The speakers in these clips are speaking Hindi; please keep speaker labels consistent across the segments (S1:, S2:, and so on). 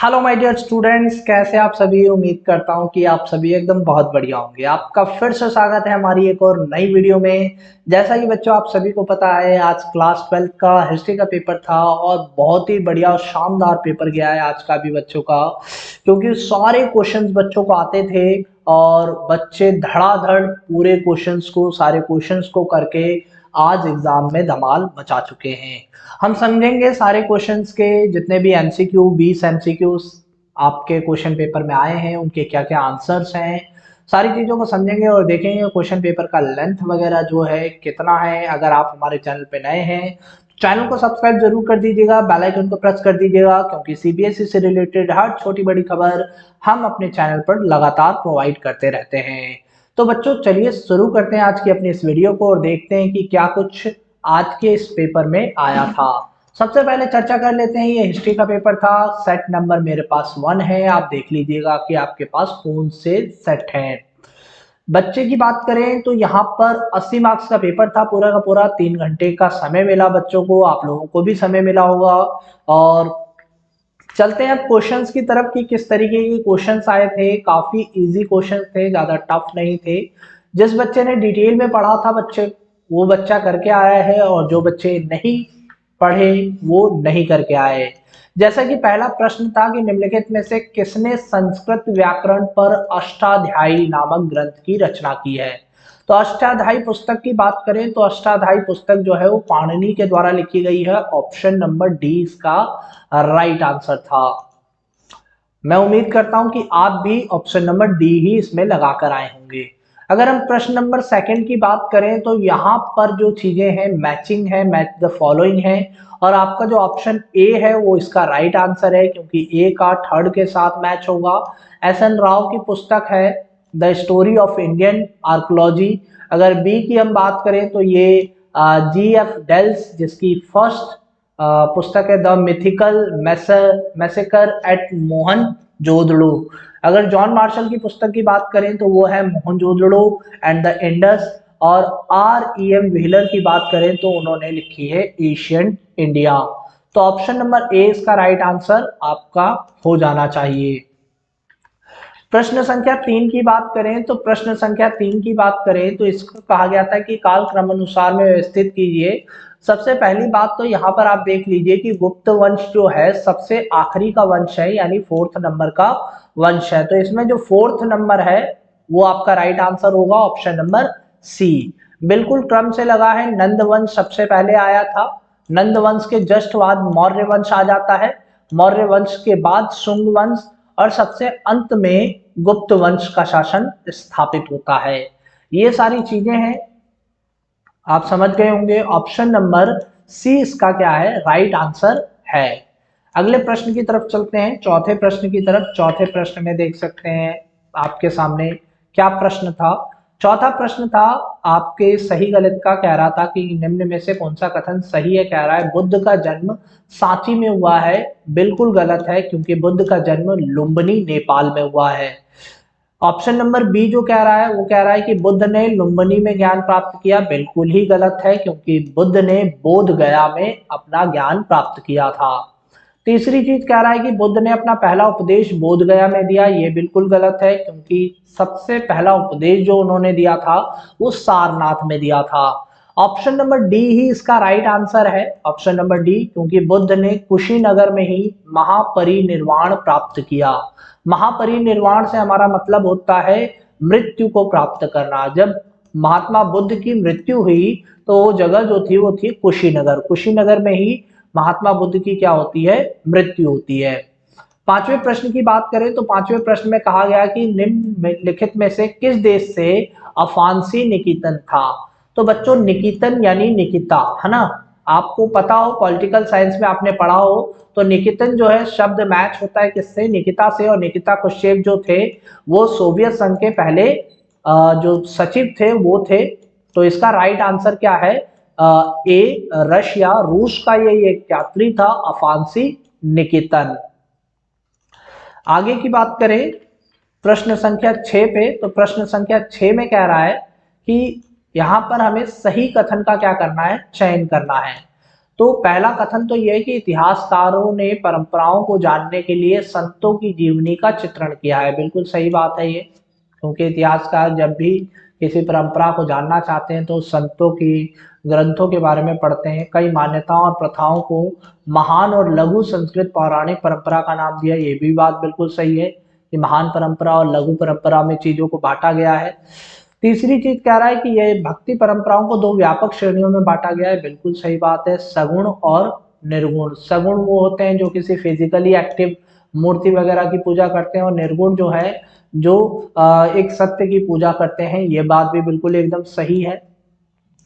S1: हेलो माय डियर स्टूडेंट्स, कैसे आप सभी। उम्मीद करता हूं कि आप सभी एकदम बहुत बढ़िया होंगे। आपका फिर से स्वागत है हमारी एक और नई वीडियो में। जैसा कि बच्चों आप सभी को पता है, आज क्लास 12 का हिस्ट्री का पेपर था और बहुत ही बढ़िया और शानदार पेपर गया है आज का भी बच्चों का, क्योंकि सारे क्वेश्चंस बच्चों को आते थे और बच्चे धड़ाधड़ पूरे क्वेश्चंस को सारे क्वेश्चंस को करके आज एग्जाम में धमाल मचा चुके हैं। हम समझेंगे सारे क्वेश्चंस के जितने भी एमसीक्यू 20 एमसीक्यू आपके क्वेश्चन पेपर में आए हैं, उनके क्या क्या आंसर्स हैं, सारी चीजों को समझेंगे और देखेंगे क्वेश्चन पेपर का लेंथ वगैरह जो है कितना है। अगर आप हमारे चैनल पे नए हैं तो चैनल को सब्सक्राइब जरूर कर दीजिएगा, बेल आइकन को प्रेस कर दीजिएगा, क्योंकि सीबीएसई से रिलेटेड हर छोटी बड़ी खबर हम अपने चैनल पर लगातार प्रोवाइड करते रहते हैं। तो बच्चों चलिए शुरू करते हैं आज की अपनी इस वीडियो को और देखते हैं कि क्या कुछ आज के इस पेपर में आया था। सबसे पहले चर्चा कर लेते हैं, ये हिस्ट्री का पेपर था। सेट नंबर मेरे पास 1 है। आप देख लीजिएगा कि आपके पास कौन से सेट हैं। बच्चे की बात करें तो यहाँ पर 80 मार्क्स का पेपर था पूरा का पूरा। 3 घंटे का समय मिला बच्चों को, आप लोगों को भी समय मिला होगा। और चलते हैं अब क्वेश्चंस की तरफ कि किस तरीके के क्वेश्चंस आए थे। काफी इजी क्वेश्चंस थे, ज्यादा टफ नहीं थे। जिस बच्चे ने डिटेल में पढ़ा था बच्चे वो बच्चा करके आया है, और जो बच्चे नहीं पढ़े वो नहीं करके आए। जैसा कि पहला प्रश्न था कि निम्नलिखित में से किसने संस्कृत व्याकरण पर अष्टाध्यायी नामक ग्रंथ की रचना की है। तो अष्टाध्यायी पुस्तक की बात करें तो अष्टाध्यायी पुस्तक जो है वो पाणिनि के द्वारा लिखी गई है। ऑप्शन नंबर डी इसका राइट आंसर था। मैं उम्मीद करता हूं कि आप भी ऑप्शन नंबर डी ही इसमें लगाकर आए होंगे। अगर हम प्रश्न नंबर सेकंड की बात करें तो यहाँ पर जो चीजें हैं मैचिंग है, मैच द फॉलोइंग है, और आपका जो ऑप्शन ए है वो इसका राइट आंसर है, क्योंकि ए का थर्ड के साथ मैच होगा। एस एन राव की पुस्तक है the story of Indian archaeology. अगर बी की हम बात करें तो ये जी एफ डेल्स जिसकी फर्स्ट पुस्तक है the mythical massacre at Mohenjodaro. अगर जॉन मार्शल की पुस्तक की बात करें तो वो है मोहनजोदड़ो एंड द इंडस। और आर ई एम व्हीलर की बात करें तो उन्होंने लिखी है एशियंट इंडिया। तो ऑप्शन नंबर ए इसका राइट आंसर आपका हो जाना चाहिए। प्रश्न संख्या 3 की बात करें तो प्रश्न संख्या 3 की बात करें तो इसको कहा गया था कि काल क्रम अनुसार में व्यवस्थित कीजिए। सबसे पहली बात तो यहाँ पर आप देख लीजिए कि गुप्त वंश जो है सबसे आखिरी का वंश है, यानी 4th नंबर का वंश है। तो इसमें जो 4th नंबर है वो आपका राइट आंसर होगा, ऑप्शन नंबर सी। बिल्कुल क्रम से लगा है। नंद वंश सबसे पहले आया था, नंद वंश के जस्ट बाद मौर्य वंश आ जाता है, मौर्य वंश के बाद शुंग वंश, और सबसे अंत में गुप्त वंश का शासन स्थापित होता है। ये सारी चीजें हैं, आप समझ गए होंगे। ऑप्शन नंबर सी इसका क्या है, राइट आंसर है। अगले प्रश्न की तरफ चलते हैं, चौथे प्रश्न की तरफ। चौथे प्रश्न में देख सकते हैं आपके सामने क्या प्रश्न था। चौथा प्रश्न था आपके सही गलत का, कह रहा था कि निम्न में से कौन सा कथन सही है। कह रहा है बुद्ध का जन्म सांची में हुआ है। बिल्कुल गलत है, क्योंकि बुद्ध का जन्म लुम्बिनी नेपाल में हुआ है। ऑप्शन नंबर बी जो कह रहा है वो कह रहा है कि बुद्ध ने लुम्बिनी में ज्ञान प्राप्त किया। बिल्कुल ही गलत है, क्योंकि बुद्ध ने बोध गया में अपना ज्ञान प्राप्त किया था। तीसरी चीज कह रहा है कि बुद्ध ने अपना पहला उपदेश बोध गया में दिया। ये बिल्कुल गलत है, क्योंकि सबसे पहला उपदेश जो उन्होंने दिया था वो सारनाथ में दिया था। ऑप्शन नंबर डी ही इसका राइट आंसर है, ऑप्शन नंबर डी, क्योंकि बुद्ध ने कुशीनगर में ही महापरिनिर्वाण प्राप्त किया। महापरिनिर्वाण से हमारा मतलब होता है मृत्यु को प्राप्त करना। जब महात्मा बुद्ध की मृत्यु हुई तो वो जगह जो थी वो थी कुशीनगर। कुशीनगर में ही महात्मा बुद्ध की क्या होती है, मृत्यु होती है। पांचवें प्रश्न की बात करें तो पांचवें प्रश्न में कहा गया कि निम्नलिखित में से किस देश से अफांसी निकेतन था। तो बच्चों निकेतन यानी निकिता है ना, आपको पता हो पॉलिटिकल साइंस में आपने पढ़ा हो तो निकेतन जो है शब्द मैच होता है किससे, निकिता से। और निकिता क्रुश्चेव जो थे वो सोवियत संघ के पहले जो सचिव थे वो थे। तो इसका राइट आंसर क्या है, ए रशिया, रूस का ये एक यात्री था अफांसी निकेतन। आगे की बात करें प्रश्न संख्या 6 पे, तो प्रश्न संख्या 6 में कह रहा है कि यहां पर हमें सही कथन का क्या करना है, चयन करना है। तो पहला कथन तो यह है कि इतिहासकारों ने परंपराओं को जानने के लिए संतों की जीवनी का चित्रण किया है। बिल्कुल सही बात है ये, क्योंकि इतिहासकार जब भी किसी परंपरा को जानना चाहते हैं तो संतों की ग्रंथों के बारे में पढ़ते हैं। कई मान्यताओं और प्रथाओं को महान और लघु संस्कृत पौराणिक परंपरा का नाम दिया, ये भी बात बिल्कुल सही है कि महान परंपरा और लघु परंपरा में चीजों को बांटा गया है। तीसरी चीज कह रहा है कि यह भक्ति परंपराओं को दो व्यापक श्रेणियों में बांटा गया है। बिल्कुल सही बात है, सगुण और निर्गुण। सगुण वो होते हैं जो किसी फिजिकली एक्टिव मूर्ति वगैरह की पूजा करते हैं, और निर्गुण जो है जो एक सत्य की पूजा करते हैं। ये बात भी बिल्कुल एकदम सही है।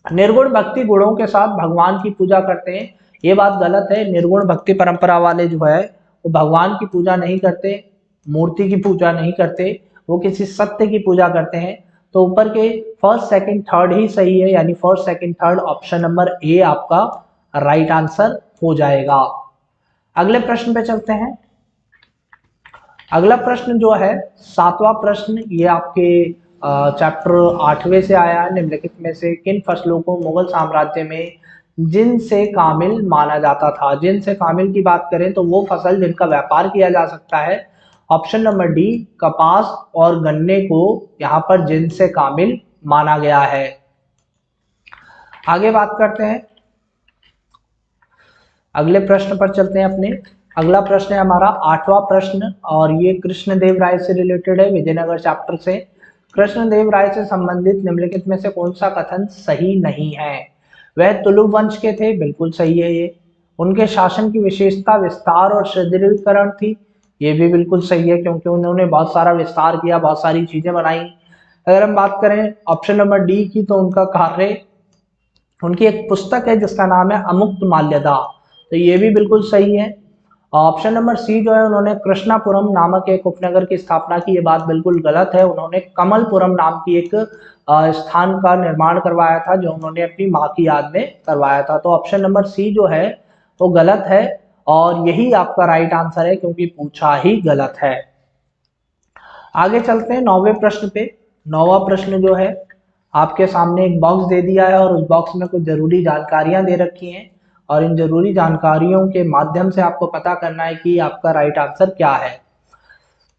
S1: निर्गुण भक्ति गुणों के साथ भगवान की पूजा करते हैं, ये बात गलत है। निर्गुण भक्ति परंपरा वाले जो है वो भगवान की पूजा नहीं करते, मूर्ति की पूजा नहीं करते, वो किसी सत्य की पूजा करते हैं। तो ऊपर के फर्स्ट सेकंड थर्ड ही सही है, यानी first second third option number A आपका राइट आंसर हो जाएगा। अगले प्रश्न पे चलते हैं। अगला प्रश्न जो है 7वां प्रश्न, ये आपके चैप्टर 8वें से आया है। निम्नलिखित में से किन फसलों को मुगल साम्राज्य में जिन से कामिल माना जाता था? जिन से कामिल की बात करें तो वो फसल जिनका व्यापार किया जा सकता है। ऑप्शन नंबर डी, कपास और गन्ने को यहाँ पर जिन से कामिल माना गया है। आगे बात करते हैं, अगले प्रश्न पर चलते हैं अपने। अगला प्रश्न है हमारा 8वां प्रश्न, और ये कृष्णदेव राय से रिलेटेड है, विजयनगर चैप्टर से। कृष्णदेव राय से संबंधित निम्नलिखित में से कौन सा कथन सही नहीं है? वह तुलुक वंश के थे, बिल्कुल सही है ये। उनके शासन की विशेषता विस्तार और सुदृढ़ीकरण थी, ये भी बिल्कुल सही है, क्योंकि उन्होंने बहुत सारा विस्तार किया, बहुत सारी चीजें बनाई। अगर हम बात करें ऑप्शन नंबर डी की, तो उनका कार्य, उनकी एक पुस्तक है जिसका नाम है अमुक्त माल्यदा, तो ये भी बिल्कुल सही है। ऑप्शन नंबर सी जो है, उन्होंने कृष्णापुरम नामक एक उपनगर की स्थापना की, ये बात बिल्कुल गलत है। उन्होंने कमलपुरम नाम की एक स्थान का निर्माण करवाया था, जो उन्होंने अपनी माँ की याद में करवाया था। तो ऑप्शन नंबर सी जो है वो गलत है, और यही आपका राइट आंसर है, क्योंकि पूछा ही गलत है। आगे चलते हैं 9वें प्रश्न पे। 9वां प्रश्न जो है आपके सामने एक बॉक्स दे दिया है, और उस बॉक्स में कुछ जरूरी जानकारियां दे रखी हैं, और इन जरूरी जानकारियों के माध्यम से आपको पता करना है कि आपका राइट आंसर क्या है।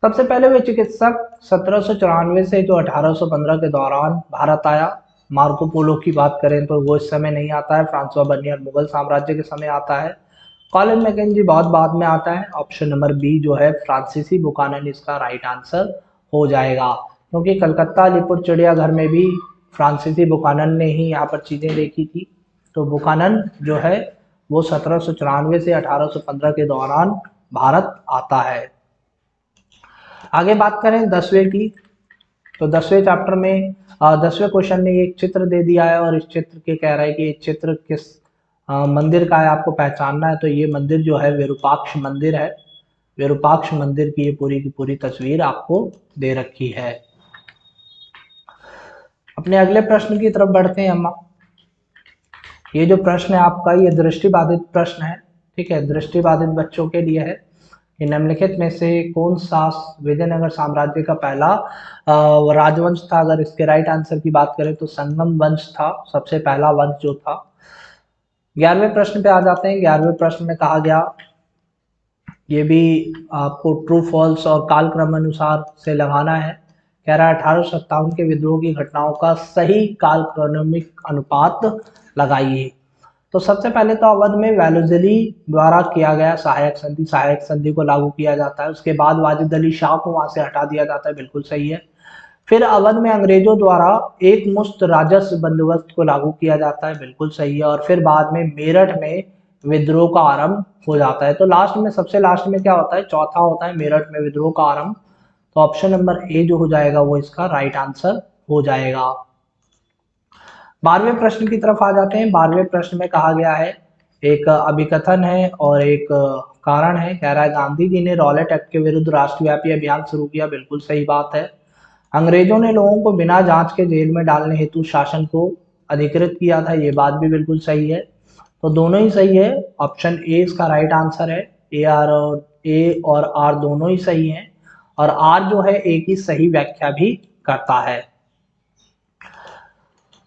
S1: सबसे पहले वे चिकित्सक 1794 से जो 1815 के दौरान भारत आया। मार्को पोलो की बात करें तो वो इस समय नहीं आता है, फ्रांसवा बर्नियर मुगल साम्राज्य के समय आता है। कॉलिन मैकेंजी बहुत बाद में आता है। ऑप्शन नंबर बी जो है फ्रांसीसी बुकानन इसका राइट आंसर हो जाएगा, क्योंकि कलकत्ता अलीपुर चिड़ियाघर में भी फ्रांसीसी बुकानन ने ही यहाँ पर चीजें देखी थी। तो बुकानन जो है वो 1794 से 1815 के दौरान भारत आता है। आगे बात करें 10वें की, तो 10वें चैप्टर में 10वें क्वेश्चन में एक चित्र दे दिया है, और इस चित्र के कह रहा है कि ये चित्र किस मंदिर का है, आपको पहचानना है। तो ये मंदिर जो है विरूपाक्ष मंदिर है। विरूपाक्ष मंदिर की ये पूरी की पूरी तस्वीर आपको दे रखी है। अपने अगले प्रश्न की तरफ बढ़ते हैं हम। ये जो प्रश्न है आपका, ये दृष्टिबाधित प्रश्न है, ठीक है, दृष्टिबाधित बच्चों के लिए है। कि निम्नलिखित में से कौन सा विजयनगर साम्राज्य का पहला राजवंश था? अगर इसके राइट आंसर की बात करें तो संगम वंश था, सबसे पहला वंश जो था। 11वें प्रश्न पे आ जाते हैं। 11वें प्रश्न में कहा गया, ये भी आपको ट्रू फॉल्स और कालक्रम अनुसार से लगाना है। कह रहा है 1857 के विद्रोह की घटनाओं का सही कालक्रमिक अनुपात लगाइए। तो सबसे पहले तो अवध में वेलुजली द्वारा किया गया सहायक संधि को लागू किया जाता है। उसके बाद वाजिद अली शाह को वहां से हटा दिया जाता है, बिल्कुल सही है। फिर अवध में अंग्रेजों द्वारा एक मुश्त राजस्व बंदोबस्त को लागू किया जाता है, बिल्कुल सही है। और फिर बाद में मेरठ में विद्रोह का आरंभ हो जाता है। तो लास्ट में, सबसे लास्ट में क्या होता है? चौथा होता है मेरठ में विद्रोह का आरंभ। तो ऑप्शन नंबर ए जो हो जाएगा वो इसका राइट आंसर हो जाएगा। 12वें प्रश्न की तरफ आ जाते हैं। 12वें प्रश्न में कहा गया है, एक अभिकथन है और एक कारण है। कह रहा है गांधी जी ने रॉलेट एक्ट के विरुद्ध राष्ट्रव्यापी अभियान शुरू किया, बिल्कुल सही बात है। अंग्रेजों ने लोगों को बिना जांच के जेल में डालने हेतु शासन को अधिकृत किया था, ये बात भी बिल्कुल सही है। तो दोनों ही सही है, ऑप्शन ए इसका राइट आंसर है। ए और आर दोनों ही सही हैं, और आर जो है ए की सही व्याख्या भी करता है।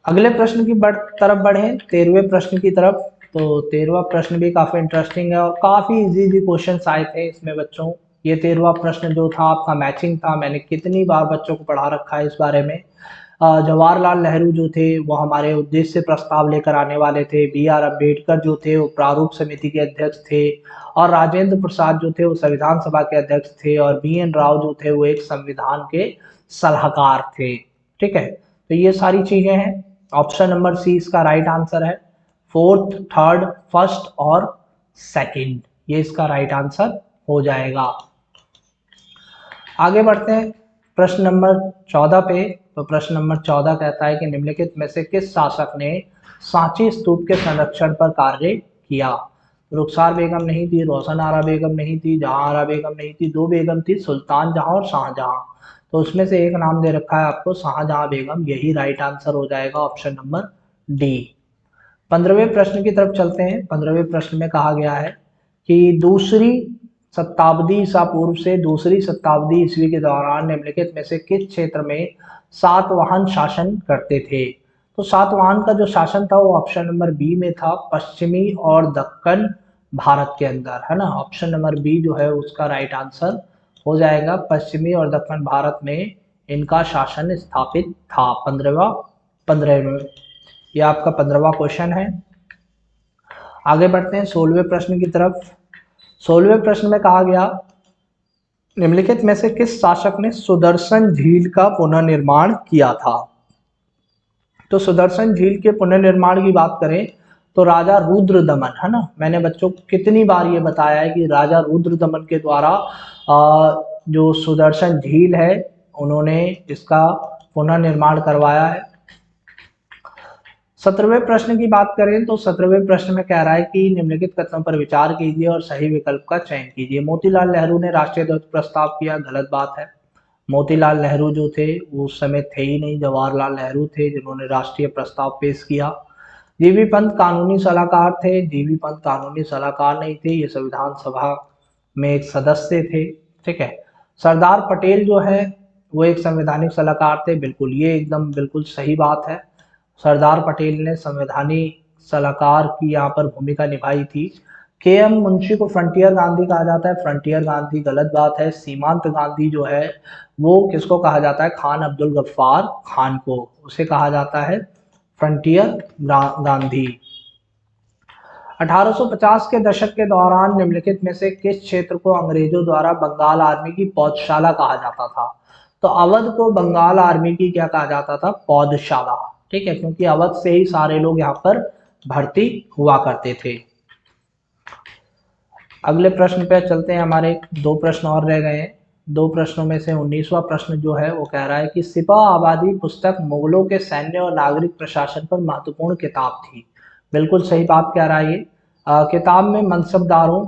S1: अगले प्रश्न की तरफ बढ़े, 13वें प्रश्न की तरफ। तो 13वां प्रश्न भी काफ़ी इंटरेस्टिंग है और काफ़ी इजी क्वेश्चन आए थे इसमें बच्चों। ये 13वां प्रश्न जो था आपका मैचिंग था, मैंने कितनी बार बच्चों को पढ़ा रखा है इस बारे में। जवाहरलाल नेहरू जो थे वो हमारे उद्देश्य प्रस्ताव लेकर आने वाले थे, BR अम्बेडकर जो थे वो प्रारूप समिति के अध्यक्ष थे, और राजेंद्र प्रसाद जो थे वो संविधान सभा के अध्यक्ष थे, और BN राव जो थे वो एक संविधान के सलाहकार थे। ठीक है, तो ये सारी चीजें हैं। ऑप्शन नंबर सी इसका राइट आंसर है। फोर्थ, थर्ड, फर्स्ट और सेकंड, ये इसका राइट आंसर हो जाएगा। आगे बढ़ते हैं प्रश्न नंबर 14 पे। तो प्रश्न नंबर 14 कहता है कि निम्नलिखित में से किस शासक ने सांची स्तूप के संरक्षण पर कार्य किया। रुखसार बेगम नहीं थी, रोशन आरा बेगम नहीं थी, जहां आरा बेगम नहीं थी, दो बेगम थी, सुल्तान जहां और शाहजहां। तो उसमें से एक नाम दे रखा है आपको शाहजहां बेगम, यही राइट आंसर हो जाएगा, ऑप्शन नंबर डी। 15वें प्रश्न की तरफ चलते हैं। 15वें प्रश्न में कहा गया है कि दूसरी शताब्दी ईसा पूर्व से दूसरी शताब्दी ईस्वी के दौरान निम्नलिखित में से किस क्षेत्र में सातवाहन शासन करते थे। तो सातवाहन का जो शासन था वो ऑप्शन नंबर बी में था, पश्चिमी और दक्कन भारत के अंदर, है ना। ऑप्शन नंबर बी जो है उसका राइट आंसर हो जाएगा, पश्चिमी और दक्कन भारत में इनका शासन स्थापित था। 15वें यह आपका 15वां क्वेश्चन है। आगे बढ़ते हैं 16वें प्रश्न की तरफ। 16वें प्रश्न में कहा गया निम्नलिखित में से किस शासक ने सुदर्शन झील का पुनर्निर्माण किया था। तो सुदर्शन झील के पुनर्निर्माण की बात करें तो राजा रुद्रदमन, है ना। मैंने बच्चों को कितनी बार ये बताया है कि राजा रुद्रदमन के द्वारा जो सुदर्शन झील है उन्होंने इसका पुनर्निर्माण करवाया है। 17वें प्रश्न की बात करें तो 17वें प्रश्न में कह रहा है कि निम्नलिखित कथनों पर विचार कीजिए और सही विकल्प का चयन कीजिए। मोतीलाल नेहरू ने राष्ट्रीय ध्वज प्रस्ताव किया, गलत बात है। मोतीलाल नेहरू जो थे वो उस समय थे ही नहीं, जवाहरलाल नेहरू थे जिन्होंने राष्ट्रीय प्रस्ताव पेश किया। जीबी पंत कानूनी सलाहकार थे, जीबी पंत कानूनी सलाहकार नहीं थे, ये संविधान सभा में एक सदस्य थे। ठीक है, सरदार पटेल जो है वो एक संवैधानिक सलाहकार थे, बिल्कुल ये एकदम बिल्कुल सही बात है। सरदार पटेल ने संवैधानिक सलाहकार की यहाँ पर भूमिका निभाई थी। KM मुंशी को फ्रंटियर गांधी कहा जाता है, फ्रंटियर गांधी गलत बात है। सीमांत गांधी जो है वो किसको कहा जाता है, खान अब्दुल गफ्फार खान को, उसे कहा जाता है फ्रंटियर गांधी। 1850 के दशक के दौरान निम्नलिखित में से किस क्षेत्र को अंग्रेजों द्वारा बंगाल आर्मी की पौधशाला कहा जाता था। तो अवध को बंगाल आर्मी की क्या कहा जाता था, पौधशाला। ठीक है, क्योंकि अवध से ही सारे लोग यहाँ पर भर्ती हुआ करते थे। अगले प्रश्न पे चलते हैं, हमारे दो प्रश्न और रह गए हैं। दो प्रश्नों में से 19वां प्रश्न जो है वो कह रहा है कि सिपा आबादी पुस्तक मुगलों के सैन्य और नागरिक प्रशासन पर महत्वपूर्ण किताब थी। बिल्कुल सही बात कह रहा है ये। किताब में मनसबदारों,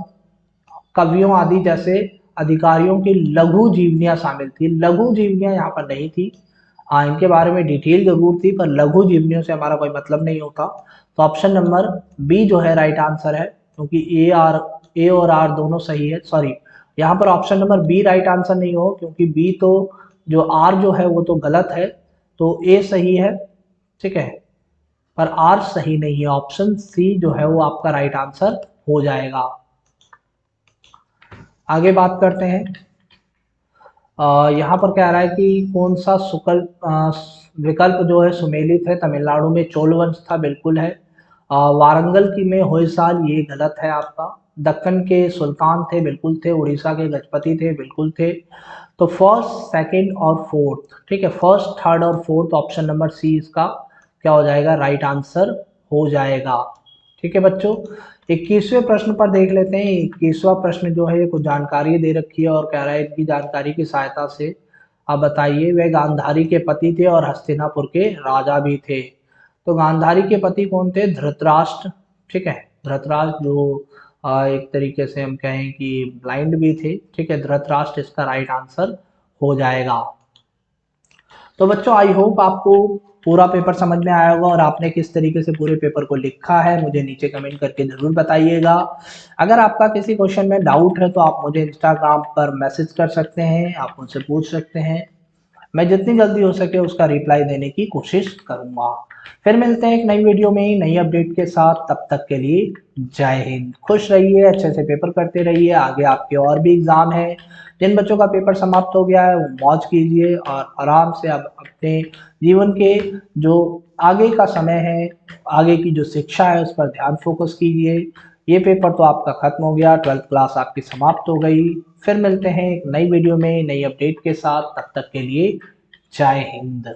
S1: कवियों आदि जैसे अधिकारियों की लघु जीवनियां शामिल थी। लघु जीवनियां यहाँ पर नहीं थी, हाँ इनके बारे में डिटेल जरूर थी, पर लघु जीवनियों से हमारा कोई मतलब नहीं होता। तो ऑप्शन नंबर बी जो है राइट आंसर है, क्योंकि ए और आर दोनों सही है। सॉरी, यहाँ पर option number B right answer नहीं हो, क्योंकि बी तो जो आर जो है वो तो गलत है, तो ए सही है। ठीक है, पर आर सही नहीं है, ऑप्शन सी जो है वो आपका राइट आंसर हो जाएगा। आगे बात करते हैं। यहाँ पर कह रहा है कि कौन सा विकल्प जो है सुमेलित है। तमिलनाडु में चोल वंश था, बिल्कुल है। वारंगल की में होयसाल, ये गलत है आपका। दक्कन के सुल्तान थे, बिल्कुल थे। उड़ीसा के गजपति थे, बिल्कुल थे। तो फर्स्ट, सेकंड और फोर्थ, ठीक है, फर्स्ट, थर्ड और फोर्थ, ऑप्शन नंबर सी इसका क्या हो जाएगा, राइट आंसर हो जाएगा। ठीक है बच्चों, 21वें प्रश्न पर देख लेते हैं। 21वां प्रश्न जो है कुछ जानकारी दे रखी है और कह रहा है इनकी जानकारी की सहायता से आप बताइए, वे गांधारी के पति थे और हस्तिनापुर के राजा भी थे। तो गांधारी के पति कौन थे, धृतराष्ट्र। ठीक है, धृतराष्ट्र जो एक तरीके से हम कहें कि ब्लाइंड भी थे। ठीक है, धृतराष्ट्र इसका राइट आंसर हो जाएगा। तो बच्चों आई होप आपको पूरा पेपर समझ में आया होगा और आपने किस तरीके से पूरे पेपर को लिखा है मुझे नीचे कमेंट करके जरूर बताइएगा। अगर आपका किसी क्वेश्चन में डाउट है तो आप मुझे इंस्टाग्राम पर मैसेज कर सकते हैं, आप मुझसे पूछ सकते हैं। मैं जितनी जल्दी हो सके उसका रिप्लाई देने की कोशिश करूंगा। फिर मिलते हैं एक नई वीडियो में नई अपडेट के साथ, तब तक के लिए जय हिंद। खुश रहिए, अच्छे से पेपर करते रहिए, आगे आपके और भी एग्जाम है। जिन बच्चों का पेपर समाप्त हो गया है वो मौज कीजिए और आराम से अब अपने जीवन के जो आगे का समय है, आगे की जो शिक्षा है उस पर ध्यान फोकस कीजिए। ये पेपर तो आपका खत्म हो गया, 12th क्लास आपकी समाप्त हो गई। फिर मिलते हैं एक नई वीडियो में नई अपडेट के साथ, तब तक के लिए जय हिंद।